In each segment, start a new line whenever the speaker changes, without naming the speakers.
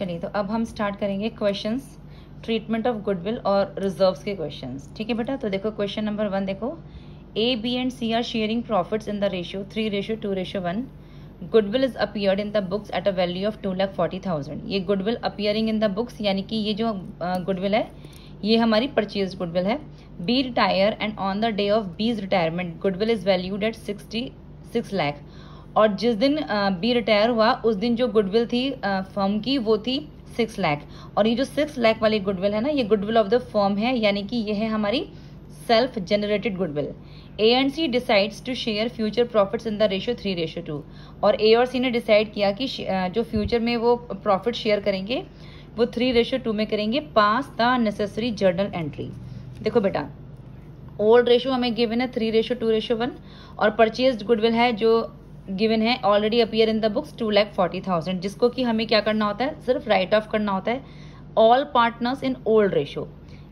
चलिए तो अब हम स्टार्ट करेंगे क्वेश्चंस, ट्रीटमेंट ऑफ गुडविल और रिजर्व्स के क्वेश्चंस। ठीक है बेटा, तो देखो क्वेश्चन नंबर 1 देखो, A B and C are sharing profits in the ratio 3:2:1। Goodwill is appeared in the books at a value of 2,40,000। ये goodwill appearing in the books यानी कि ये जो गुडविल है ये हमारी परचेज गुडविल है। B retire and on the day of B's retirement goodwill is valued eight 66 lakh. और जिस दिन बी रिटायर हुआ उस दिन जो गुडविल थी फर्म की वो थी 6 लाख। और ये जो 6 लाख वाली गुडविल है ना, ये गुडविल ऑफ द फर्म है, यानी कि ये है हमारी self generated goodwill. A and C decides to share future profits in the ratio 3:2। और ए और सी ने डिसाइड किया कि जो फ्यूचर में वो प्रॉफिट शेयर करेंगे वो 3:2 में करेंगे। पास द नेसेसरी जर्नल एंट्री। देखो बेटा, ओल्ड रेशियो हमें गिवन है 3:2:1 और परचेज्ड गुडविल है जो गिवन है already appear in the books 2,40,000, जिसको कि हमें क्या करना होता है, सिर्फ राइट ऑफ करना होता है all partners in old ratio.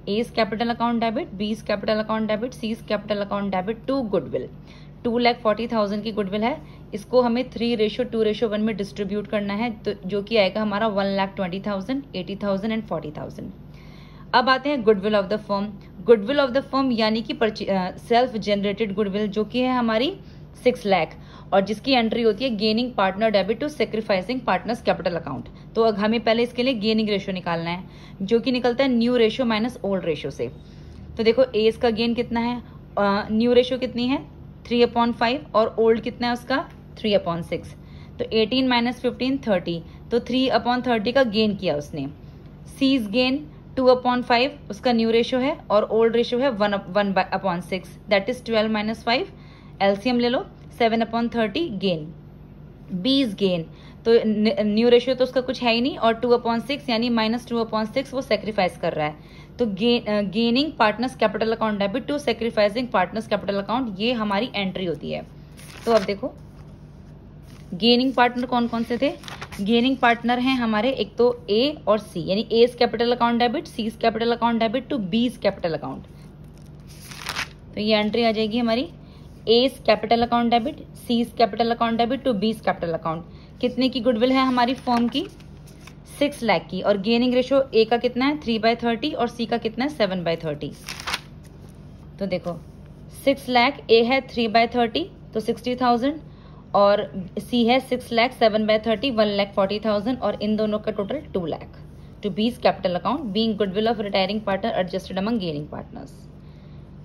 A is capital account debit, B is capital account debit, C is capital account debit to goodwill. 2,40,000 की गुडविल है, इसको हमें 3:2:1 में डिस्ट्रीब्यूट करना है, तो जो कि आएगा हमारा 1,20,000, 80,000 एंड 40,000। अब आते हैं goodwill of the firm. Goodwill of the firm यानी कि सेल्फ जनरेटेड गुडविल जो कि है हमारी 6 लाख और जिसकी एंट्री होती है gaining partner debit to sacrificing partners capital account. तो हमें पहले इसके लिए गेनिंग रेशियो निकालना है जो कि निकलता है new ratio minus old ratio से। तो देखो एज का गेन कितना है, न्यू रेशियो कितनी है 3/5 और ओल्ड कितना है उसका 3/6। तो 18 - 15 30, तो 3/30 का गेन किया उसने। सीज गेन 2/5 उसका न्यू रेशियो है और ओल्ड रेशियो है 1/6, दैट इज 12 - 5। एलसीएम ले लो 7/30 गेन। बीज गेन तो न्यू रेशियो तो उसका कुछ है ही नहीं और 2/6 यानी -2/6 वो सेक्रीफाइस कर रहा है। तो gaining partners capital account debit to sacrificing partners capital account, ये हमारी एंट्री होती है। तो अब देखो गेनिंग पार्टनर कौन कौन से थे। गेनिंग पार्टनर हैं हमारे एक तो ए और सी, यानी A's capital account debit, C's capital account debit to B's capital account. तो ये एंट्री आ जाएगी हमारी A's capital account debit, C's capital account debit to B's capital account. कितने की गुडविल है हमारी फर्म की 6 लाख की और गेनिंग रेशियो ए का कितना है 3/30 और सी का कितना है 7/30। तो देखो 6 लाख ए है 3/30 तो 60,000 और सी है 6 लाख 7/30 1,40,000 और इन दोनों का total 2 lakh to B's capital account being goodwill of retiring partner adjusted among gaining partners.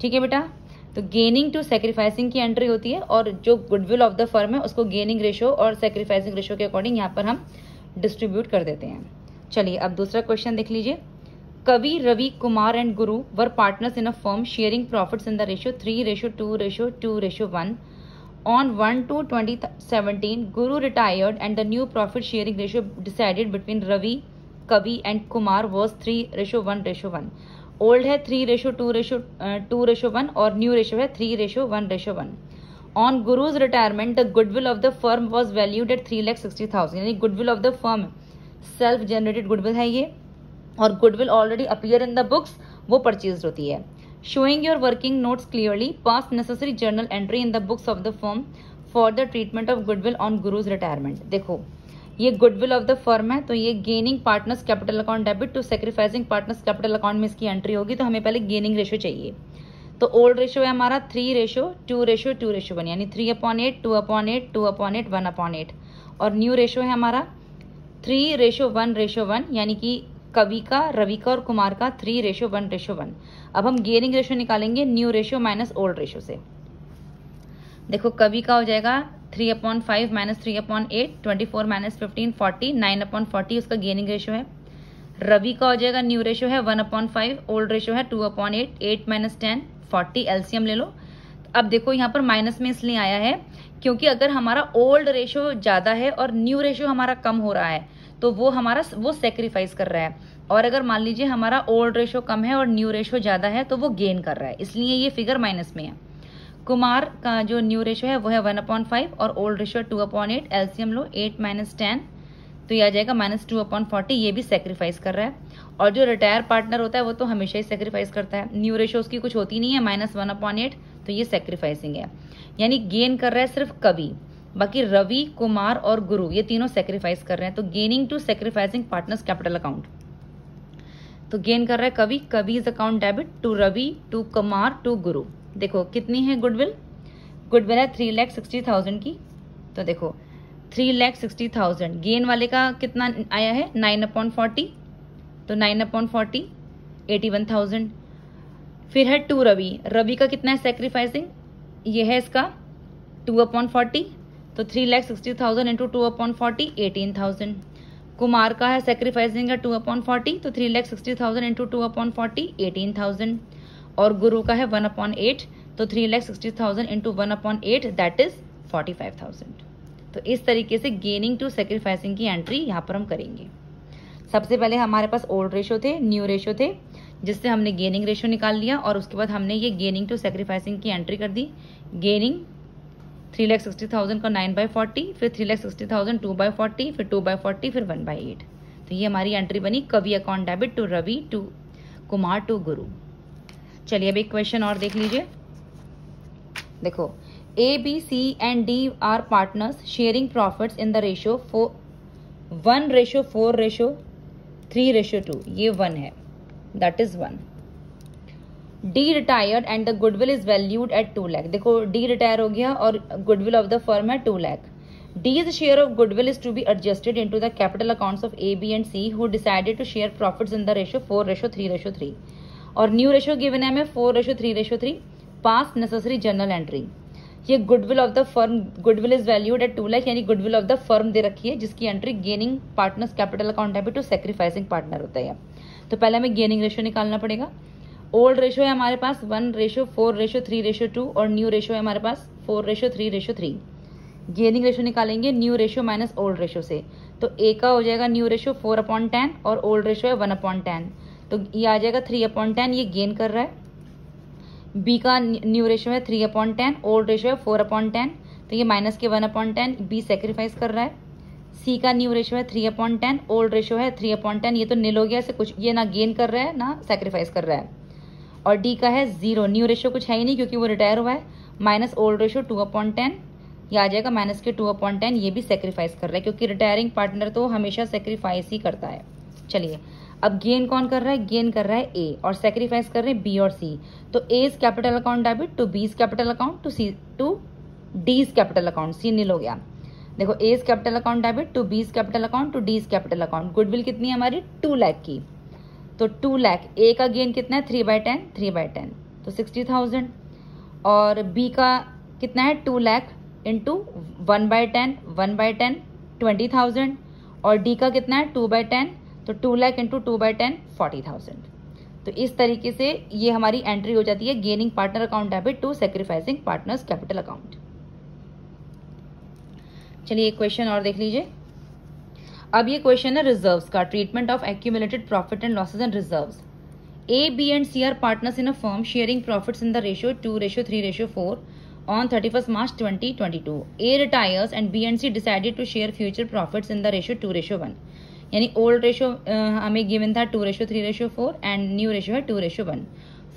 ठीक है बेटा, तो गेनिंग टू सेक्रीफाइसिंग की एंट्री होती है और जो गुडविल ऑफ द फर्म है उसको गेनिंग रेशियो और सेक्रीफाइसिंग रेशियो के अकॉर्डिंग यहाँ पर हम डिस्ट्रीब्यूट कर देते हैं। चलिए अब दूसरा क्वेश्चन देख लीजिए। कवि, Ravi, Kumar and Guru were partners in a firm sharing profits in the ratio 3:2:2:1। On 1/2/2017, Guru retired and the new profit sharing ratio decided between Ravi, Kavi and Kumar was 3:1:1। Old है 3:2:1 और न्यू रेशियो है 3:1:1। On Guru's retirement the goodwill of the firm was valued at 3,60,000, यानी goodwill of the firm self generated goodwill है ये और goodwill already appear in the books वो purchase होती है। Showing your working notes clearly, pass necessary journal entry in the books of the firm for the treatment of goodwill on Guru's retirement. देखो ये goodwill of the firm है तो ये gaining partners capital account debit to sacrificing partners capital account में इसकी entry होगी। तो हमें पहले गेनिंग रेशियो चाहिए। तो ओल्ड रेशियो है हमारा 3:2:2:1 यानी 3/8 2/8 2/8 1/8 और न्यू रेशियो है हमारा 3:1:1 यानी कि कवि का, रवि का और कुमार का 3:1:1। अब हम गेनिंग रेशियो निकालेंगे new ratio minus old ratio से। देखो कवि का हो जाएगा 3/5 - 3/8 24 - 15 40 9/40 उसका गेनिंग रेशियो है। रवि का हो जाएगा न्यू रेशियो है 1/5, ओल्ड रेशियो है 2/8 8 - 10 40। एलसीएम ले लो। अब देखो यहाँ पर माइनस में इसलिए आया है क्योंकि अगर हमारा ओल्ड रेशियो ज्यादा है और न्यू रेशियो हमारा कम हो रहा है तो वो सेक्रीफाइस कर रहा है, और अगर मान लीजिए हमारा ओल्ड रेशियो कम है और न्यू रेशियो ज्यादा है तो वो गेन कर रहा है, इसलिए ये फिगर माइनस में है। कुमार का जो न्यू रेशियो है वो है 1/5 और ओल्ड रेशियो 2/8। एलसीएम लो 8 - 10 तो ये आ जाएगा -2/40, ये भी सेक्रीफाइस कर रहा है। और जो रिटायर पार्टनर होता है वो तो हमेशा ही सेक्रीफाइस करता है। न्यू रेशियो उसकी कुछ होती नहीं है, -1/8 तो ये सेक्रीफाइसिंग है, यानी गेन कर रहा है सिर्फ कवि बाकी रवि, कुमार और गुरु ये तीनों सेक्रीफाइस कर रहे हैं, तो gaining to sacrificing partners capital account. तो गेन कर रहा है Kavi, Kavi's account debit to Ravi, to Kumar, to Guru. देखो कितनी है गुडविल, गुडविल है 3,60,000 की। तो देखो 3,60,000, गेन वाले का कितना आया है 9/40, तो 9/40 81,000। फिर है टू रवि, रवि का कितना है सेक्रीफाइसिंग, ये है इसका 2/40, तो 3,60,000 इंटू 2/40 18,000। कुमार का है सेक्रीफाइसिंग का 2/40, तो 3,60,000 इंटू 2/40 18,000। और गुरु का है 1/8, तो 3,60,000 इंटू 1/8 दैट इज 45,000। तो इस तरीके से गेनिंग टू सेक्रीफाइसिंग की एंट्री यहाँ पर हम करेंगे। सबसे पहले हमारे पास ओल्ड रेशो थे, न्यू रेशो थे, जिससे हमने गेनिंग रेशो निकाल लिया और उसके बाद हमने ये गेनिंग टू सेक्रीफाइसिंग की एंट्री कर दी। गेनिंग 3,60,000 का 9/40, फिर 3,60,000 2/40, फिर 2/40, फिर 1/8। तो ये हमारी एंट्री बनी Kavi account debit to Ravi, to Kumar, to Guru. चलिए अब एक क्वेश्चन और देख लीजिए। देखो A, B, C and D are partners sharing profits in the ratio 1:4:3:2। ये 1 है, that is 1। D retired and the goodwill is valued at 2 lakh। देखो D रिटायर हो गया और goodwill of the firm है 2 lakh। D's share of goodwill is to be adjusted into the capital accounts of A, B and C who decided to share profits in the ratio 4:3:3। और new ratio given है हमें 4:3:3। Pass necessary journal entry. ये goodwill of the firm, goodwill is valued at 2 lakh, यानी goodwill of the firm दे रखी है, जिसकी entry gaining partners capital account debit to sacrificing partner होता है। तो पहले हमें गेनिंग रेशो निकालना पड़ेगा। ओल्ड रेशो है हमारे पास 1:4:3:2 और न्यू रेशो है हमारे पास 4:3:3। गेनिंग रेशो निकालेंगे new ratio minus old ratio से, तो ए का हो जाएगा न्यू रेशो 4/10 और ओल्ड रेशो है 1/10, तो ये आ जाएगा 3/10, ये गेन कर रहा है। बी का न्यू रेशो है 3/10, ओल्ड रेशो है 4/10, तो ये माइनस के 1/10, बी सेक्रीफाइस कर रहा है। सी का न्यू रेशो है 3/10, ओल्ड रेशो है 3/10, ये तो निल हो गया से कुछ, ये ना गेन कर रहा है ना सेक्रीफाइस कर रहा है। और डी का है 0, न्यू रेशो कुछ है ही नहीं क्योंकि वो रिटायर हुआ है, माइनस ओल्ड रेशो 2/10, ये आ जाएगा माइनस के 2/10, ये भी सेक्रीफाइस कर रहा है क्योंकि रिटायरिंग पार्टनर तो हमेशा सेक्रीफाइस ही करता है। चलिए अब गेन कौन कर रहा है, गेन कर रहा है ए और सेक्रीफाइस कर रहे हैं बी और सी। तो A's capital account debit to B's capital account to C to D's capital account, C nil हो गया। देखो A's capital account debit to B's capital account to D's capital account. Goodwill कितनी है हमारी 2 लाख की, तो 2 लाख। ए का गेन कितना है 3/10, तो 60,000। और बी का कितना है 2 लाख इंटू 1/10, 20,000। और डी का कितना है 2/10, तो 2 लाख इंटू 2/10 40,000। तो इस तरीके से ये हमारी एंट्री हो जाती है gaining partner account debit to sacrificing partners capital account. चलिए एक क्वेश्चन और देख लीजिए। अब ये क्वेश्चन है रिजर्व्स का, treatment of accumulated profit and losses and reserves. A, B and C are partners in a firm sharing profits in the ratio 2:3:4 on 31st March 2022. A retires and B and C decided to share future profits in the ratio 2:1। यानी old ratio हमें given था 2:3:4 and new ratio है 2:1।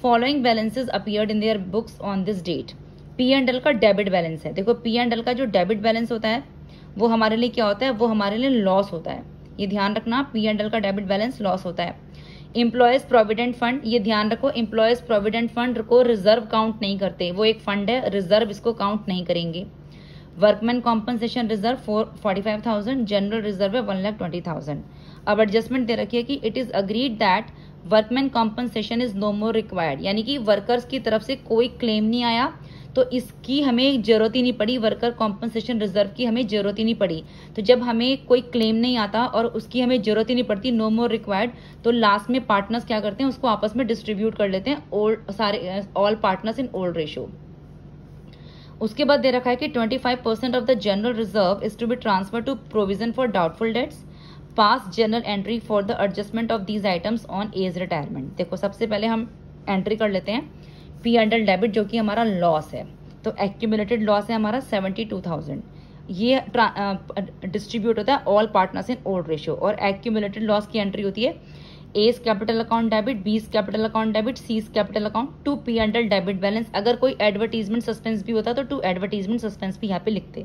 Following balances appeared in their books on this date. P and L का debit balance है। देखो P and L का जो debit balance होता है वो हमारे लिए क्या होता है, वो हमारे लिए लॉस होता है। ये ध्यान रखना, पी एंड एल का डेबिट बैलेंस लॉस होता है। एम्प्लॉयज प्रोविडेंट फंड, ये ध्यान रखो, एम्प्लॉयज प्रोविडेंट फंड को रिजर्व काउंट नहीं करते, वो एक फंड है, रिजर्व इसको काउंट नहीं करेंगे। Workman compensation reserve 45,000, general reserve है 1,20,000। अब एडजस्टमेंट दे रखी है कि it is agreed that workman compensation is no more required, यानी कि वर्कर्स की तरफ से कोई क्लेम नहीं आया तो इसकी हमें जरूरत ही नहीं पड़ी, वर्कर कॉम्पनसेशन रिजर्व की हमें जरूरत ही नहीं पड़ी। तो जब हमें कोई क्लेम नहीं आता और उसकी हमें जरूरत ही नहीं पड़ती, नो मोर रिक्वायर्ड, तो लास्ट में पार्टनर्स क्या करते हैं, उसको आपस में डिस्ट्रीब्यूट कर लेते हैं, all partners in old ratio. उसके बाद दे रखा है कि 25% of the general reserve is to be transfer to provision for doubtful debts, pass journal entry for the adjustment of these items on A's retirement. देखो सबसे पहले हम एंट्री कर लेते हैं पी एंड एल डेबिट जो कि हमारा लॉस है, तो एक्यूमुलेटेड लॉस है हमारा 72,000। ये डिस्ट्रीब्यूट होता है all partners in old ratio और एक्यूमुलेटेड लॉस की एंट्री होती है A's capital account debit, B's capital account debit, C's capital account to P and L debit balance. अगर कोई एडवर्टीजमेंट सस्पेंस भी होता तो टू एडवर्टीजमेंट सस्पेंस भी यहाँ पे लिखते,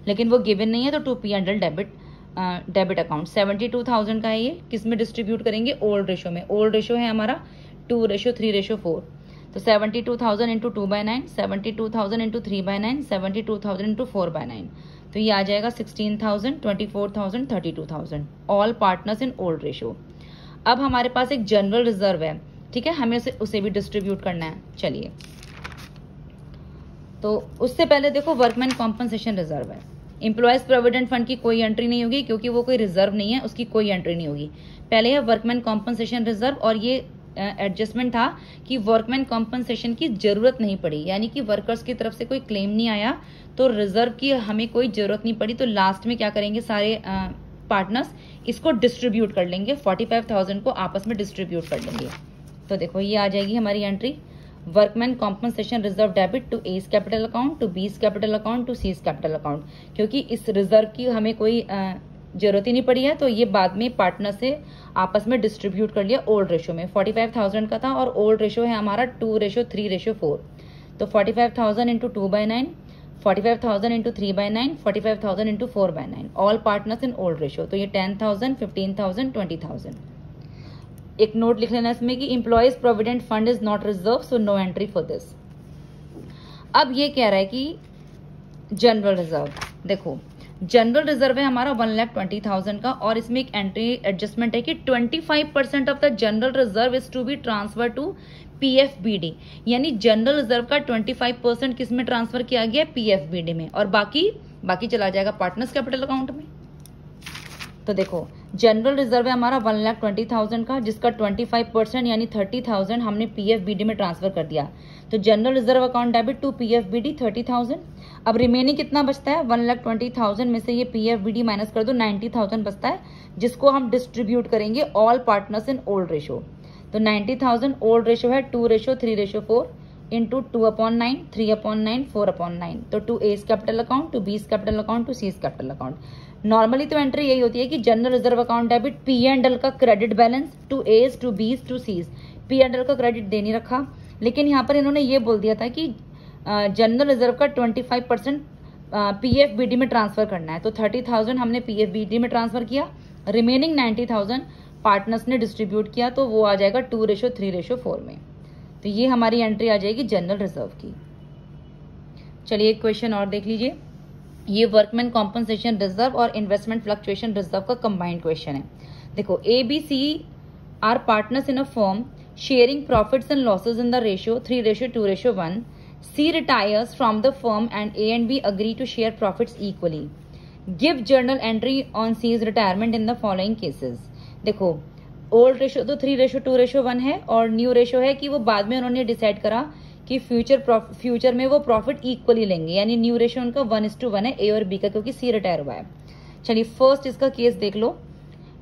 लेकिन वो गिवन नहीं है, तो to P and L debit account 72,000 का है ये, किस में डिस्ट्रीब्यूट करेंगे, ओल्ड रेशो में। ओल्ड रेशो है हमारा 2:3:4, तो 72,000 इंटू 2/9, 72,000 इंटू 3/9, 72,000 इंटू 4/9, तो ये आ जाएगा 16,000, 24,000, 32,000, all partners in old ratio. अब हमारे पास एक जनरल रिजर्व है, ठीक है, हमें उसे भी डिस्ट्रीब्यूट करना है। चलिए, तो उससे पहले देखो वर्कमैन कॉम्पनसेशन रिजर्व है। एम्प्लॉयज प्रोविडेंट फंड की कोई एंट्री नहीं होगी क्योंकि वो कोई रिजर्व नहीं है, उसकी कोई एंट्री नहीं होगी। पहले है वर्कमैन कॉम्पनसेशन रिजर्व, और ये एडजस्टमेंट था कि वर्कमैन कॉम्पनसेशन की जरूरत नहीं पड़ी, यानी कि वर्कर्स की तरफ से कोई क्लेम नहीं आया, तो रिजर्व की हमें कोई जरूरत नहीं पड़ी। तो लास्ट में क्या करेंगे, सारे पार्टनर्स इसको डिस्ट्रीब्यूट कर लेंगे, 45,000 को आपस में डिस्ट्रीब्यूट कर लेंगे। तो देखो ये आ जाएगी हमारी entry, workman compensation reserve debit to A's capital account, to B's capital account, to C's capital account. क्योंकि इस रिजर्व की हमें कोई जरूरत ही नहीं पड़ी है, तो ये बाद में पार्टनर से आपस में डिस्ट्रीब्यूट कर लिया ओल्ड रेशो में। 45,000 का था और ओल्ड रेशो है हमारा 2:3:4, तो 45,000 into 2/9, 45,000 into 3/9, 45,000 into 4/9, all partners in old ratio. तो ये 10,000, 15,000, 20,000। एक नोट लिख लेना इसमें कि employees provident fund is not reserve, so no entry for this. अब ये कह रहा है कि जनरल रिजर्व, देखो जनरल रिजर्व है हमारा 1,20,000 का, और इसमें एक एंट्री एडजस्टमेंट है कि 25% of the general reserve is to be transfer to PFBD, यानी जनरल रिजर्व का 25% किस में ट्रांसफर किया गया, पीएफबीडी में, और बाकी चला जाएगा पार्टनर्स कैपिटल अकाउंट में। तो देखो जनरल रिजर्व है हमारा 1,20,000 का, जिसका 25% यानी 30,000 हमने पीएफबीडी में ट्रांसफर कर दिया। तो general reserve account debit to PFBD 30,000। अब रिमेनिंग कितना बचता है, 1,20,000 में से ये पीएफबीडी माइनस कर दो, 90,000 बचता है, जिसको हम डिस्ट्रीब्यूट करेंगे all partners in old ratio. तो 90,000 ओल्ड रेशो है 2:3:4 इंटू 2/9, 3/9, 4/9, तो to A's capital account, to B's capital account, to C's capital account. Normally तो एंट्री यही होती है कि general reserve account debit P and L का credit balance to A's, to B's, to C's. P and L का credit दे नहीं रखा, लेकिन यहाँ पर इन्होंने ये बोल दिया था कि जनरल रिजर्व का 25% पीएफबीडी में ट्रांसफर करना है। तो 30,000 हमने पीएफबीडी में ट्रांसफर किया, रिमेनिंग 90,000 पार्टनर्स ने डिस्ट्रीब्यूट किया, तो वो आ जाएगा 2:3:4 में। तो ये हमारी एंट्री आ जाएगी जनरल रिजर्व की। चलिए एक क्वेश्चन और देख लीजिए, ये वर्कमैन कॉम्पनसेशन रिजर्व और इन्वेस्टमेंट फ्लक्चुएशन रिजर्व का कंबाइंड क्वेश्चन है। देखो A B C are partners in a firm sharing profits and losses in the ratio 3:2:1. C retires from the firm and A and B agree to share profits equally. Give journal entry on C's retirement in the following cases. देखो old ratio तो 3:2:1 है, और new ratio है कि वो बाद में उन्होंने डिसाइड करा कि फ्यूचर में वो प्रॉफिट इक्वली लेंगे, यानी न्यू रेशो उनका 1:1 है ए और बी का, क्योंकि सी रिटायर हुआ है। चलिए फर्स्ट इसका केस देख लो।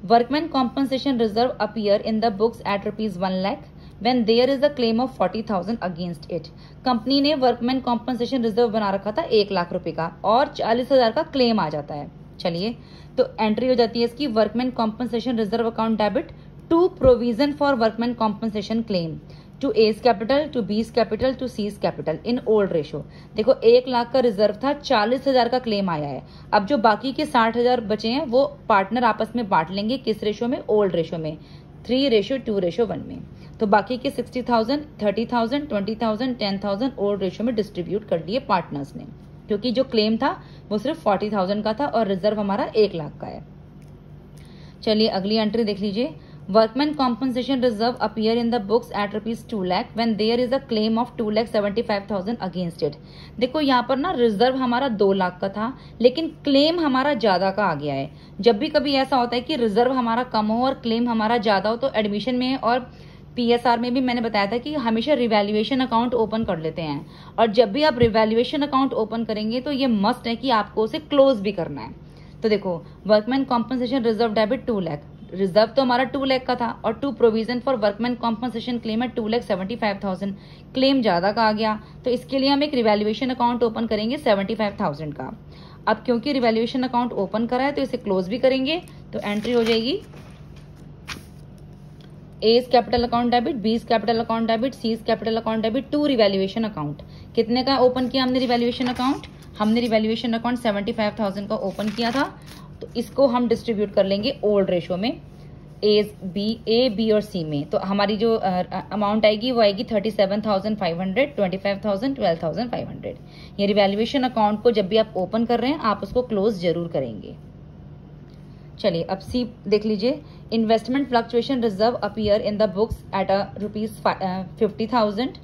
Workman compensation reserve appear in the books at ₹1 lakh when there is a claim of 40,000 against it. Company ने वर्कमैन कॉम्पनसेशन रिजर्व बना रखा था 1 लाख रुपए का, और 40,000 का क्लेम आ जाता है। चलिए तो एंट्री हो जाती है इसकी workman compensation reserve account debit to provision for workman compensation claim to A's capital, to B's capital, to C's capital in old ratio. देखो 1 लाख का रिजर्व था, 40,000 का क्लेम आया है। अब जो बाकी के 60,000 बचे हैं वो पार्टनर आपस में बांट लेंगे, किस रेशो में, ओल्ड रेशो में, 3:2:1 में। तो बाकी के 60,000, 30,000, 20,000, 10,000 ओल्ड रेशो में डिस्ट्रीब्यूट कर दिए पार्टनर्स ने, क्योंकि जो क्लेम था वो सिर्फ 40,000 का था और रिजर्व हमारा 1 लाख का है। चलिए अगली एंट्री देख लीजिए। Workman compensation reserve appear in the books at ₹2 lakh when there is a claim of 2,75,000 against it. देखो यहाँ पर ना रिजर्व हमारा 2 लाख का था, लेकिन क्लेम हमारा ज्यादा का आ गया है। जब भी कभी ऐसा होता है कि रिजर्व हमारा कम हो और क्लेम हमारा ज्यादा हो, तो एडमिशन में और पीएसआर में भी मैंने बताया था कि हमेशा रिवैल्यूएशन अकाउंट ओपन कर लेते हैं, और जब भी आप रिवैल्यूएशन अकाउंट ओपन करेंगे तो ये मस्ट है कि आपको उसे क्लोज भी करना है। तो देखो workman compensation reserve debit 2 lakh, reserve तो हमारा 2 लाख का था, और to provision for workman compensation claim है 2,75,000, क्लेम ज्यादा का आ गया, तो इसके लिए हम एक रिवैल्यूएशन अकाउंट ओपन करेंगे 75,000 का। अब क्योंकि रिवैल्यूएशन अकाउंट ओपन करा है तो इसे क्लोज भी करेंगे, तो एंट्री हो जाएगी A's capital account debit, B's capital account debit, C's capital account debit to revaluation account. कितने का ओपन किया हमने रिवैल्यूएशन अकाउंट, हमने रिवैल्यूएशन अकाउंट 75,000 का ओपन किया था, तो इसको हम डिस्ट्रीब्यूट कर लेंगे ओल्ड रेशो में, ए बी और सी में। तो हमारी जो अमाउंट आएगी वो आएगी 37,500, 25,000, 12,500। ये रिवैल्यूएशन अकाउंट को जब भी आप ओपन कर रहे हैं आप उसको क्लोज जरूर करेंगे। चलिए अब सी देख लीजिए। Investment fluctuation reserve appear in the books eight ₹50,000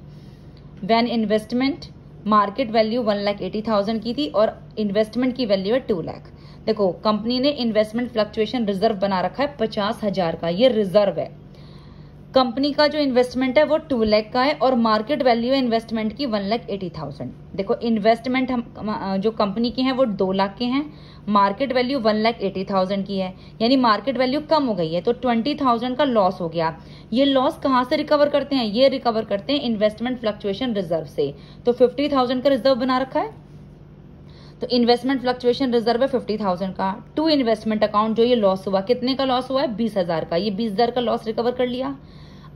when investment market value 1,80,000 की थी और इन्वेस्टमेंट की वैल्यू है 2 लाख। देखो कंपनी ने इन्वेस्टमेंट फ्लक्चुएशन रिजर्व बना रखा है 50,000 का, ये रिजर्व है। कंपनी का जो इन्वेस्टमेंट है वो 2 लाख का है और मार्केट वैल्यू है इन्वेस्टमेंट की 1,80,000। देखो इन्वेस्टमेंट हम जो कंपनी के हैं वो 2 लाख के हैं, मार्केट वैल्यू 1,80,000 की है, यानी मार्केट वैल्यू कम हो गई है, तो 20,000 का लॉस हो गया। ये लॉस कहाँ से रिकवर करते हैं? ये रिकवर करते हैं इन्वेस्टमेंट फ्लक्चुएशन रिजर्व से। तो 50,000 का रिजर्व बना रखा है, तो इन्वेस्टमेंट फ्लक्चुएशन रिजर्व है 50,000 का। टू इन्वेस्टमेंट अकाउंट जो ये लॉस हुआ, कितने का लॉस हुआ है? 20,000 का। ये 20,000 का लॉस रिकवर कर लिया।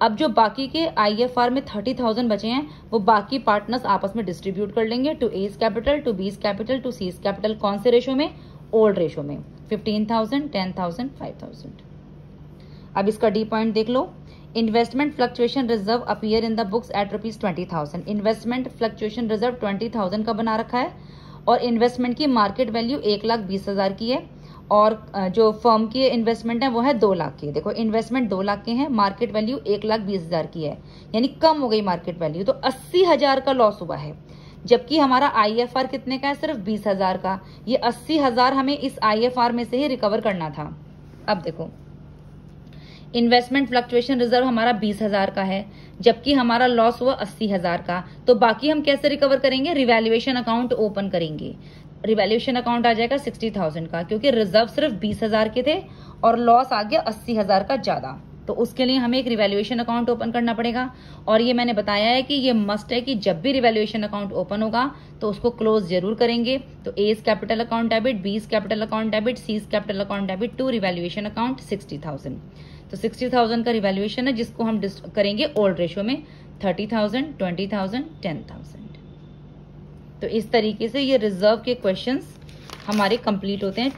अब जो बाकी के IFR में 30,000 बचे हैं वो बाकी पार्टनर्स आपस में डिस्ट्रीब्यूट कर लेंगे, to A's capital, to B's capital, to C's capital. कौन से रेशो में? ओल्ड रेशो में। 15,000, 10,000, 5,000। अब इसका डी पॉइंट देख लो। Investment fluctuation reserve appear in the books at ₹20,000। Investment fluctuation reserve 20,000 का बना रखा है और इन्वेस्टमेंट की मार्केट वैल्यू 1,20,000 की है और जो फर्म की इन्वेस्टमेंट है वो है 2 लाख की। देखो इन्वेस्टमेंट 2 लाख के हैं, मार्केट वैल्यू 1,20,000 की है, यानी कम हो गई मार्केट वैल्यू, तो 80,000 का लॉस हुआ है। जबकि हमारा IFR कितने का है? सिर्फ 20,000 का। ये 80,000 हमें इस IFR में से ही रिकवर करना था। अब देखो इन्वेस्टमेंट फ्लक्चुएशन रिजर्व हमारा 20,000 का है, जबकि हमारा लॉस हुआ 80,000 का। तो बाकी हम कैसे रिकवर करेंगे? रिवैल्यूएशन अकाउंट ओपन करेंगे। रिवैल्यूएशन अकाउंट आ जाएगा 60,000 का, क्योंकि रिजर्व सिर्फ 20,000 के थे और लॉस आ गया 80,000 का ज्यादा, तो उसके लिए हमें एक रिवैल्यूएशन अकाउंट ओपन करना पड़ेगा। और ये मैंने बताया है कि ये मस्ट है कि जब भी रिवैल्यूएशन अकाउंट ओपन होगा तो उसको क्लोज जरूर करेंगे। तो A's capital account debit, B's capital account debit, C's capital account debit, to revaluation account 60,000। तो 60,000 का रिवैल्यूएशन है जिसको हम करेंगे ओल्ड रेशो में 30,000, 20,000, 10,000। तो इस तरीके से ये रिजर्व के क्वेश्चंस हमारे कंप्लीट होते हैं।